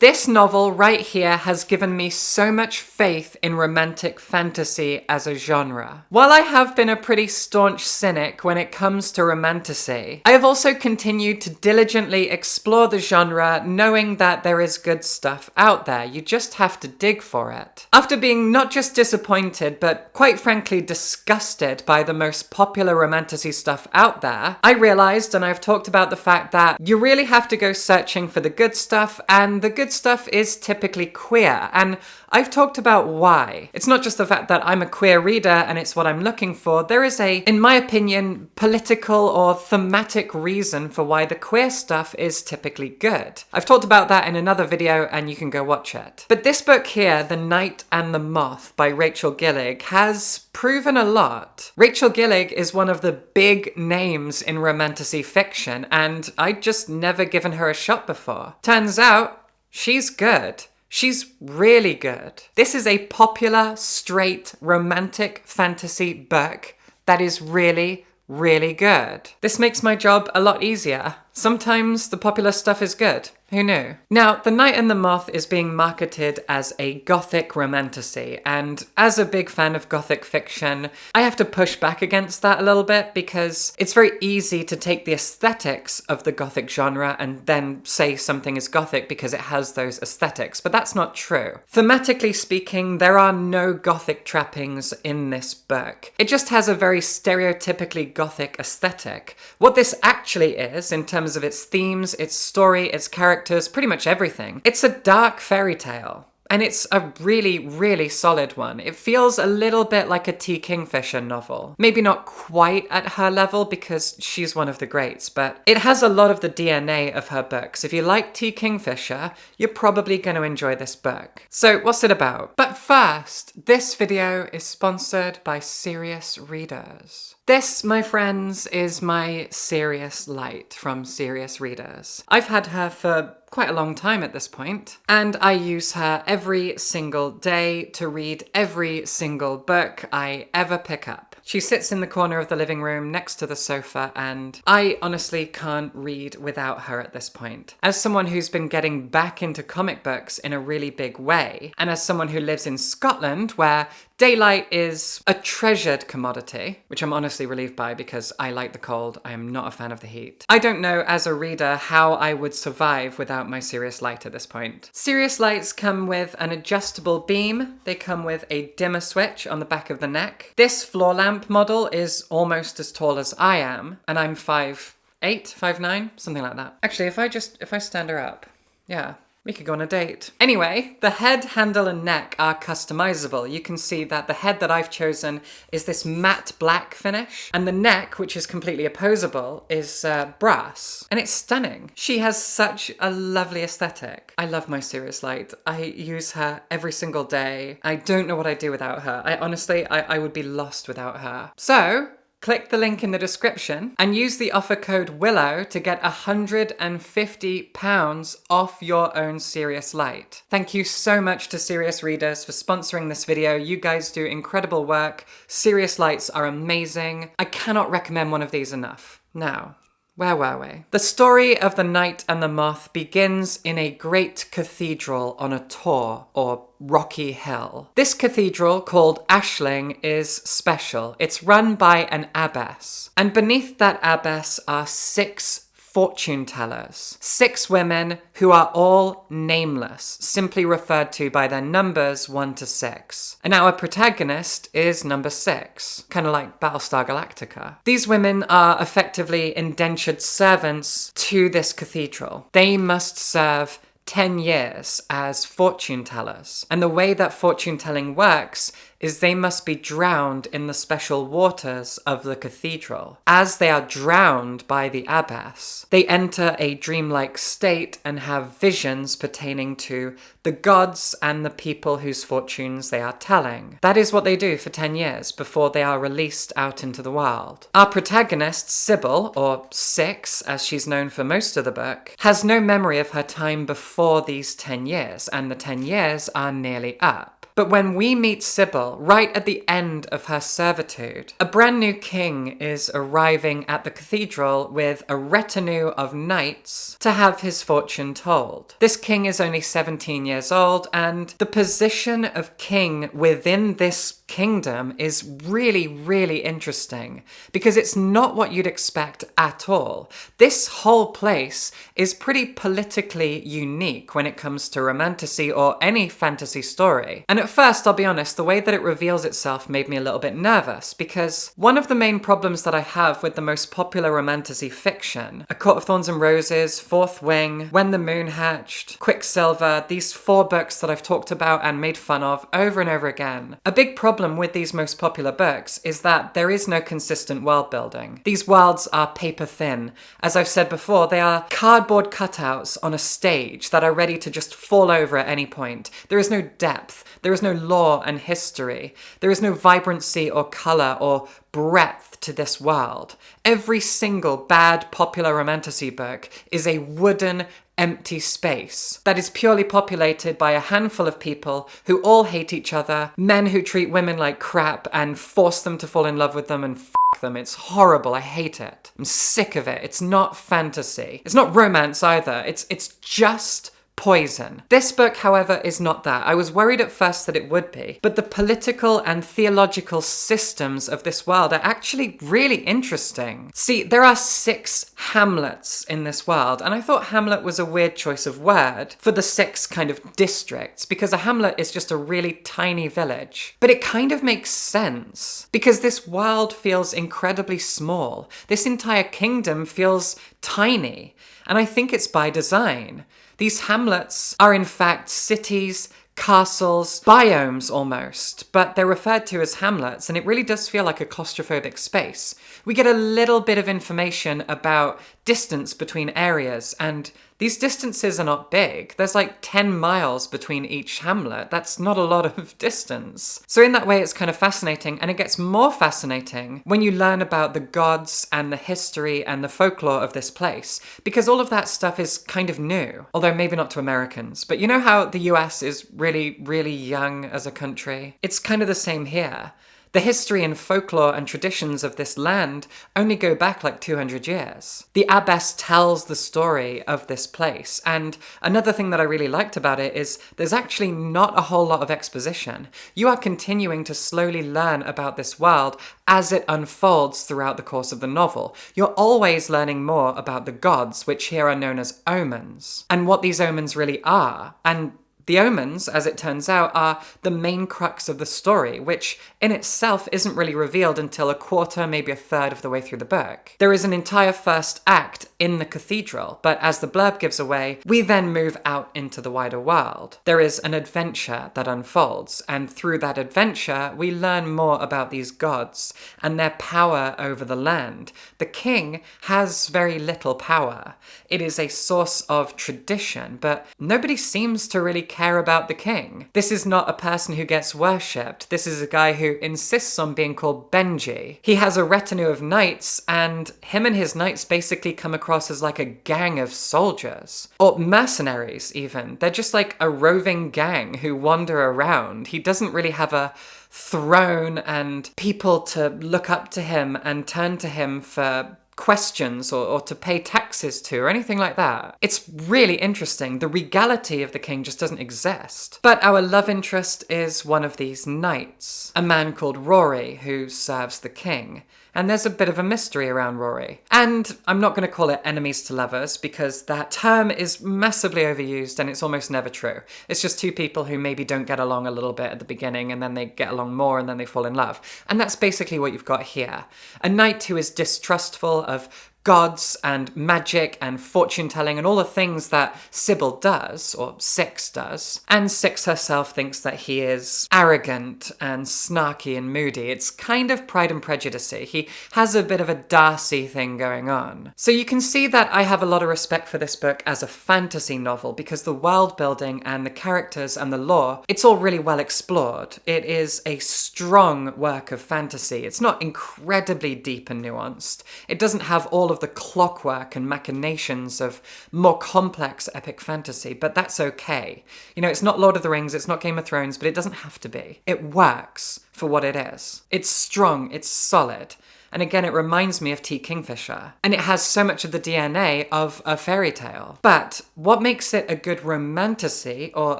This novel right here has given me so much faith in romantic fantasy as a genre. While I have been a pretty staunch cynic when it comes to romantasy, I have also continued to diligently explore the genre, knowing that there is good stuff out there. You just have to dig for it. After being not just disappointed, but quite frankly disgusted by the most popular romantasy stuff out there, I realized, and I've talked about the fact that you really have to go searching for the good stuff, and the good stuff is typically queer, and I've talked about why. It's not just the fact that I'm a queer reader and it's what I'm looking for. There is a, in my opinion, political or thematic reason for why the queer stuff is typically good. I've talked about that in another video and you can go watch it. But this book here, The Knight and the Moth by Rachel Gillig, has proven a lot. Rachel Gillig is one of the big names in romantasy fiction, and I'd just never given her a shot before. Turns out, she's good. She's really good. This is a popular, straight, romantic fantasy book that is really, really good. This makes my job a lot easier. Sometimes the popular stuff is good. Who knew? Now, The Knight and the Moth is being marketed as a gothic romantasy, and as a big fan of gothic fiction, I have to push back against that a little bit because it's very easy to take the aesthetics of the gothic genre and then say something is gothic because it has those aesthetics, but that's not true. Thematically speaking, there are no gothic trappings in this book. It just has a very stereotypically gothic aesthetic. What this actually is, in terms of its themes, its story, its characters, pretty much everything. It's a dark fairy tale. And it's a really, really solid one. It feels a little bit like a T. Kingfisher novel. Maybe not quite at her level because she's one of the greats, but it has a lot of the DNA of her books. If you like T. Kingfisher, you're probably going to enjoy this book. So what's it about? But first, this video is sponsored by Serious Readers. This, my friends, is my Serious Light from Serious Readers. I've had her for quite a long time at this point, and I use her every single day to read every single book I ever pick up. She sits in the corner of the living room next to the sofa, and I honestly can't read without her at this point. As someone who's been getting back into comic books in a really big way, and as someone who lives in Scotland where daylight is a treasured commodity, which I'm honestly relieved by because I like the cold, I am not a fan of the heat. I don't know as a reader how I would survive without my Serious Light at this point. Serious Lights come with an adjustable beam, they come with a dimmer switch on the back of the neck. This floor lamp model is almost as tall as I am, and I'm 5'8", 5'9", something like that. Actually, if I stand her up, yeah. We could go on a date. Anyway, the head, handle, and neck are customizable. You can see that the head that I've chosen is this matte black finish, and the neck, which is completely opposable, is brass. And it's stunning. She has such a lovely aesthetic. I love my Serious Light. I use her every single day. I don't know what I'd do without her. I would be lost without her. So, click the link in the description and use the offer code WILLOW to get £150 off your own Serious Light. Thank you so much to Serious Readers for sponsoring this video. You guys do incredible work. Serious Lights are amazing. I cannot recommend one of these enough. Now, where were we? The story of The Knight and the Moth begins in a great cathedral on a tor, or rocky hill. This cathedral, called Ashling, is special. It's run by an abbess. And beneath that abbess are 6 fortune tellers. 6 women who are all nameless, simply referred to by their numbers 1 to 6. And our protagonist is number 6, kind of like Battlestar Galactica. These women are effectively indentured servants to this cathedral. They must serve 10 years as fortune tellers. And the way that fortune telling works is they must be drowned in the special waters of the cathedral. As they are drowned by the abbess, they enter a dreamlike state and have visions pertaining to the gods and the people whose fortunes they are telling. That is what they do for 10 years before they are released out into the world. Our protagonist, Sybil, or Six, as she's known for most of the book, has no memory of her time before these 10 years, and the 10 years are nearly up. But when we meet Sybil, right at the end of her servitude, a brand new king is arriving at the cathedral with a retinue of knights to have his fortune told. This king is only 17 years old, and the position of king within this kingdom is really, really interesting because it's not what you'd expect at all. This whole place is pretty politically unique when it comes to romantasy or any fantasy story. And at first, I'll be honest, the way that it reveals itself made me a little bit nervous because one of the main problems that I have with the most popular romantasy fiction, A Court of Thorns and Roses, Fourth Wing, When the Moon Hatched, Quicksilver, these 4 books that I've talked about and made fun of over and over again. A big problem with these most popular books is that there is no consistent world building. These worlds are paper thin. As I've said before, they are cardboard cutouts on a stage that are ready to just fall over at any point. There is no depth. There is no lore and history. There is no vibrancy or colour or breadth to this world. Every single bad popular romantasy book is a wooden, empty space that is purely populated by a handful of people who all hate each other, men who treat women like crap and force them to fall in love with them and them. It's horrible. I hate it. I'm sick of it. It's not fantasy. It's not romance either. It's just poison. This book, however, is not that. I was worried at first that it would be, but the political and theological systems of this world are actually really interesting. See, there are 6 hamlets in this world, and I thought hamlet was a weird choice of word for the 6 kind of districts, because a hamlet is just a really tiny village. But it kind of makes sense, because this world feels incredibly small. This entire kingdom feels tiny, and I think it's by design. These hamlets are in fact cities, castles, biomes almost, but they're referred to as hamlets, and it really does feel like a claustrophobic space. We get a little bit of information about distance between areas, and these distances are not big. There's like 10 miles between each hamlet. That's not a lot of distance. So in that way, it's kind of fascinating, and it gets more fascinating when you learn about the gods and the history and the folklore of this place, because all of that stuff is kind of new, although maybe not to Americans. But you know how the US is really, really young as a country? It's kind of the same here. The history and folklore and traditions of this land only go back like 200 years. The abbess tells the story of this place, and another thing that I really liked about it is there's actually not a whole lot of exposition. You are continuing to slowly learn about this world as it unfolds throughout the course of the novel. You're always learning more about the gods, which here are known as omens, and what these omens really are, and the omens, as it turns out, are the main crux of the story, which in itself isn't really revealed until a quarter, maybe a third of the way through the book. There is an entire first act in the cathedral, but as the blurb gives away, we then move out into the wider world. There is an adventure that unfolds, and through that adventure, we learn more about these gods and their power over the land. The king has very little power. It is a source of tradition, but nobody seems to really care about the king. This is not a person who gets worshipped. This is a guy who insists on being called Benji. He has a retinue of knights, and him and his knights basically come across as like a gang of soldiers. Or mercenaries, even. They're just like a roving gang who wander around. He doesn't really have a throne and people to look up to him and turn to him for questions or to pay taxes to or anything like that. It's really interesting. The regality of the king just doesn't exist. But our love interest is one of these knights, a man called Rory who serves the king. And there's a bit of a mystery around Rory. And I'm not going to call it enemies to lovers because that term is massively overused and it's almost never true. It's just 2 people who maybe don't get along a little bit at the beginning and then they get along more and then they fall in love. And that's basically what you've got here. A knight who is distrustful of gods and magic and fortune-telling and all the things that Sybil does, or Six does. And Six herself thinks that he is arrogant and snarky and moody. It's kind of Pride and Prejudice-y. He has a bit of a Darcy thing going on. So you can see that I have a lot of respect for this book as a fantasy novel because the world building and the characters and the lore, it's all really well explored. It is a strong work of fantasy. It's not incredibly deep and nuanced. It doesn't have all of of the clockwork and machinations of more complex epic fantasy, but that's okay. You know, it's not Lord of the Rings, it's not Game of Thrones, but it doesn't have to be. It works for what it is. It's strong, it's solid. And again, it reminds me of T. Kingfisher. And it has so much of the DNA of a fairy tale. But what makes it a good romantasy, or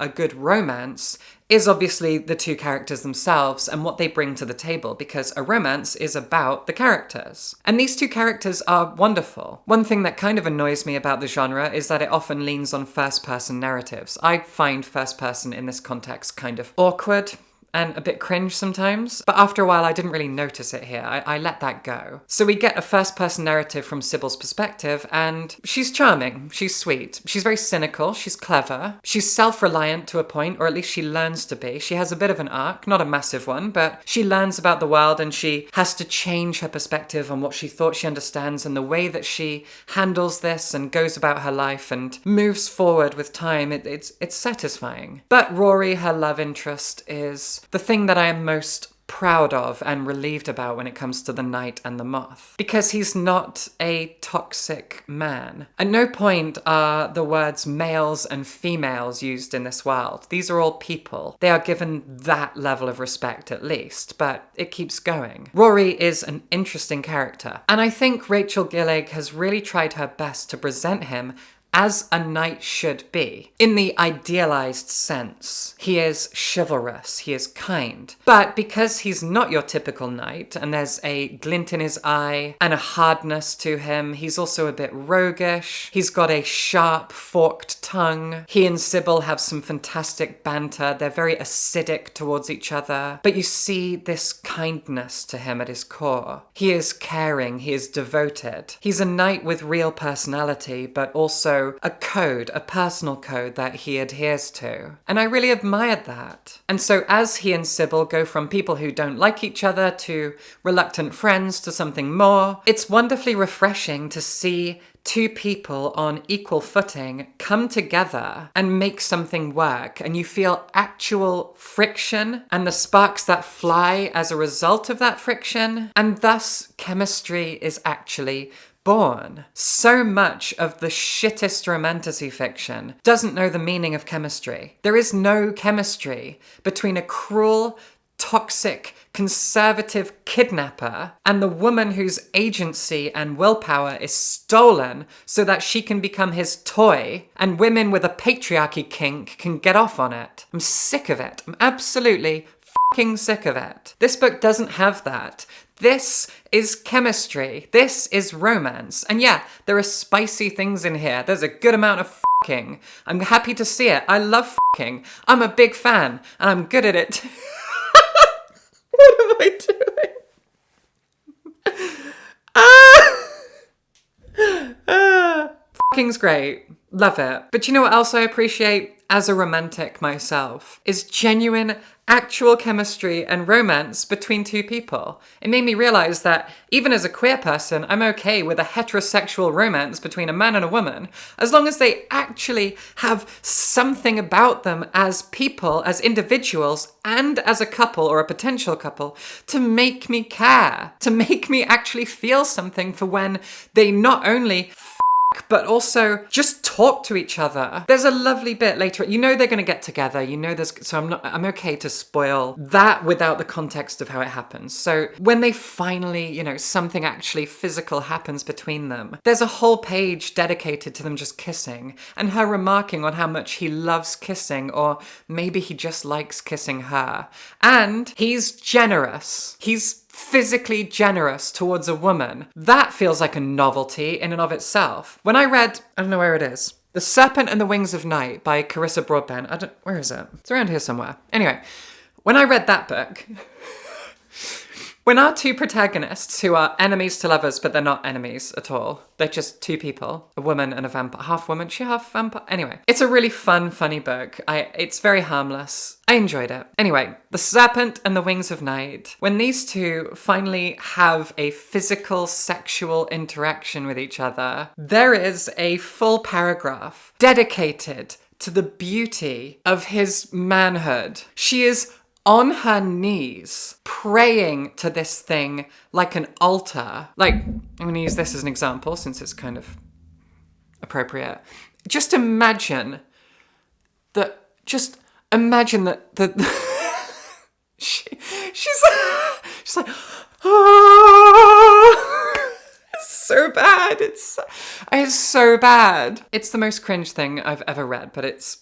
a good romance, is obviously the two characters themselves and what they bring to the table, because a romance is about the characters. And these two characters are wonderful. One thing that kind of annoys me about the genre is that it often leans on first-person narratives. I find first-person in this context kind of awkward and a bit cringe sometimes, but after a while I didn't really notice it here. I let that go. So we get a first-person narrative from Sybil's perspective, and she's charming, she's sweet, she's very cynical, she's clever, she's self-reliant to a point, or at least she learns to be. She has a bit of an arc, not a massive one, but she learns about the world and she has to change her perspective on what she thought she understands, and the way that she handles this and goes about her life and moves forward with time, it's satisfying. But Rory, her love interest, is the thing that I am most proud of and relieved about when it comes to the Knight and the Moth. Because he's not a toxic man. At no point are the words males and females used in this world. These are all people. They are given that level of respect at least, but it keeps going. Rory is an interesting character, and I think Rachel Gillig has really tried her best to present him as a knight should be, in the idealized sense. He is chivalrous, he is kind. But because he's not your typical knight, and there's a glint in his eye and a hardness to him, he's also a bit roguish, he's got a sharp, forked tongue. He and Sybil have some fantastic banter, they're very acidic towards each other, but you see this kindness to him at his core. He is caring, he is devoted. He's a knight with real personality, but also a code, a personal code that he adheres to. And I really admired that. And so as he and Sybil go from people who don't like each other to reluctant friends to something more, it's wonderfully refreshing to see two people on equal footing come together and make something work, and you feel actual friction and the sparks that fly as a result of that friction, and thus chemistry is actually born. So much of the shittest romantasy fiction doesn't know the meaning of chemistry. There is no chemistry between a cruel, toxic, conservative kidnapper and the woman whose agency and willpower is stolen so that she can become his toy, and women with a patriarchy kink can get off on it. I'm sick of it. I'm absolutely fucking sick of it. This book doesn't have that. This is chemistry. This is romance. And yeah, there are spicy things in here. There's a good amount of fucking. I'm happy to see it. I love fucking. I'm a big fan, and I'm good at it. What am I doing? Fucking's great. Love it. But you know what else I appreciate as a romantic myself? Is genuine, actual chemistry and romance between two people. It made me realize that even as a queer person, I'm okay with a heterosexual romance between a man and a woman, as long as they actually have something about them as people, as individuals, and as a couple or a potential couple, to make me care, to make me actually feel something for when they not only but also just talk to each other. There's a lovely bit later. You know they're going to get together. You know there's... So I'm okay to spoil that without the context of how it happens. So when they finally, you know, something actually physical happens between them, there's a whole page dedicated to them just kissing and her remarking on how much he loves kissing, or maybe he just likes kissing her. And he's generous. He's physically generous towards a woman. That feels like a novelty in and of itself. When I read, I don't know where it is, The Serpent and the Wings of Night by Carissa Broadbent. Where is it? It's around here somewhere. Anyway, when I read that book, when our two protagonists, who are enemies to lovers, but they're not enemies at all, they're just two people, a woman and a vampire, half woman, she half vampire. Anyway, it's a really fun, funny book. It's very harmless. I enjoyed it. Anyway, The Serpent and the Wings of Night. When these two finally have a physical, sexual interaction with each other, there is a full paragraph dedicated to the beauty of his manhood. She is on her knees, praying to this thing like an altar. Like, I'm going to use this as an example since it's kind of appropriate. Just imagine that she's like, oh, it's so bad. It's so bad. It's the most cringe thing I've ever read, but it's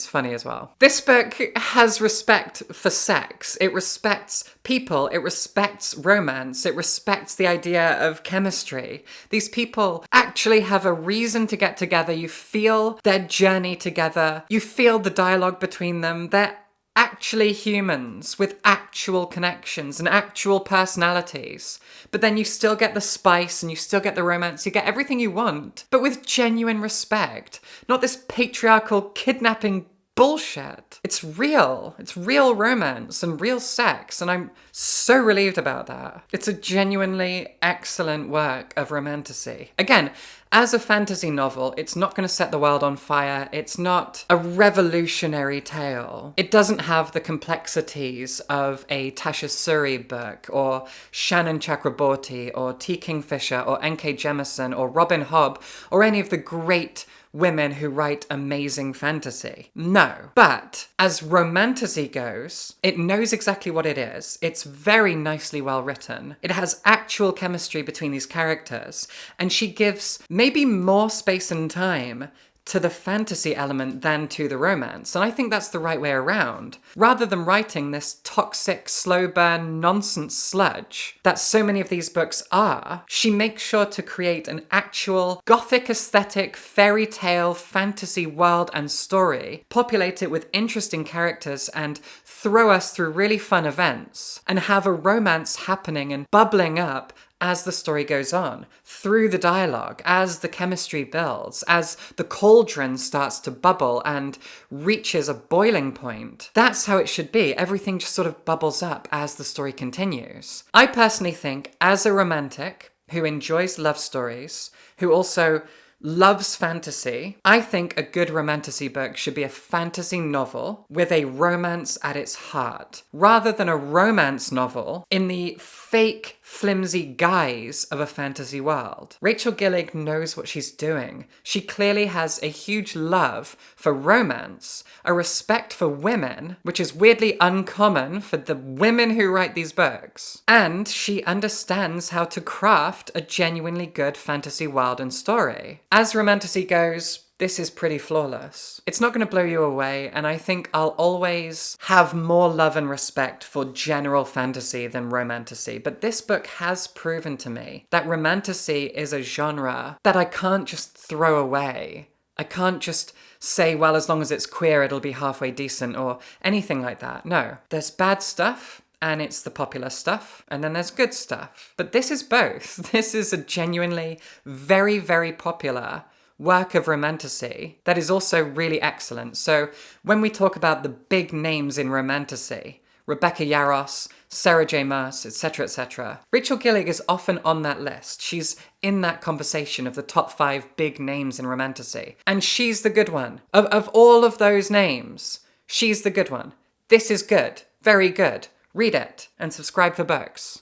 funny as well. This book has respect for sex. It respects people. It respects romance. It respects the idea of chemistry. These people actually have a reason to get together. You feel their journey together. You feel the dialogue between them. They're actually humans with actual connections and actual personalities. But then you still get the spice and you still get the romance. You get everything you want, but with genuine respect. Not this patriarchal kidnapping bullshit. It's real. It's real romance and real sex, and I'm so relieved about that. It's a genuinely excellent work of romantasy. Again, as a fantasy novel, it's not going to set the world on fire. It's not a revolutionary tale. It doesn't have the complexities of a Tasha Suri book, or Shannon Chakraborty, or T. Kingfisher, or N.K. Jemisin, or Robin Hobb, or any of the great women who write amazing fantasy. No. But as romantasy goes, it knows exactly what it is. It's very nicely well written. It has actual chemistry between these characters, and she gives maybe more space and time to the fantasy element than to the romance. And I think that's the right way around. Rather than writing this toxic, slow burn nonsense sludge that so many of these books are, she makes sure to create an actual gothic aesthetic, fairy tale, fantasy world and story, populate it with interesting characters and throw us through really fun events, and have a romance happening and bubbling up as the story goes on, through the dialogue, as the chemistry builds, as the cauldron starts to bubble and reaches a boiling point. That's how it should be. Everything just sort of bubbles up as the story continues. I personally think, as a romantic who enjoys love stories, who also loves fantasy, I think a good romantasy book should be a fantasy novel with a romance at its heart, rather than a romance novel in the fake, flimsy guise of a fantasy world. Rachel Gillig knows what she's doing. She clearly has a huge love for romance, a respect for women, which is weirdly uncommon for the women who write these books. And she understands how to craft a genuinely good fantasy world and story. As romantasy goes, this is pretty flawless. It's not going to blow you away, and I think I'll always have more love and respect for general fantasy than romantasy. But this book has proven to me that romantasy is a genre that I can't just throw away. I can't just say, well, as long as it's queer, it'll be halfway decent, or anything like that. No. There's bad stuff, and it's the popular stuff, and then there's good stuff. But this is both. This is a genuinely very, very popular work of romantasy that is also really excellent. So when we talk about the big names in romantasy, Rebecca Yarros, Sarah J. Maas, etc., Rachel Gillig is often on that list. She's in that conversation of the top 5 big names in romantasy. And she's the good one. Of all of those names, she's the good one. This is good. Very good. Read it and subscribe for books.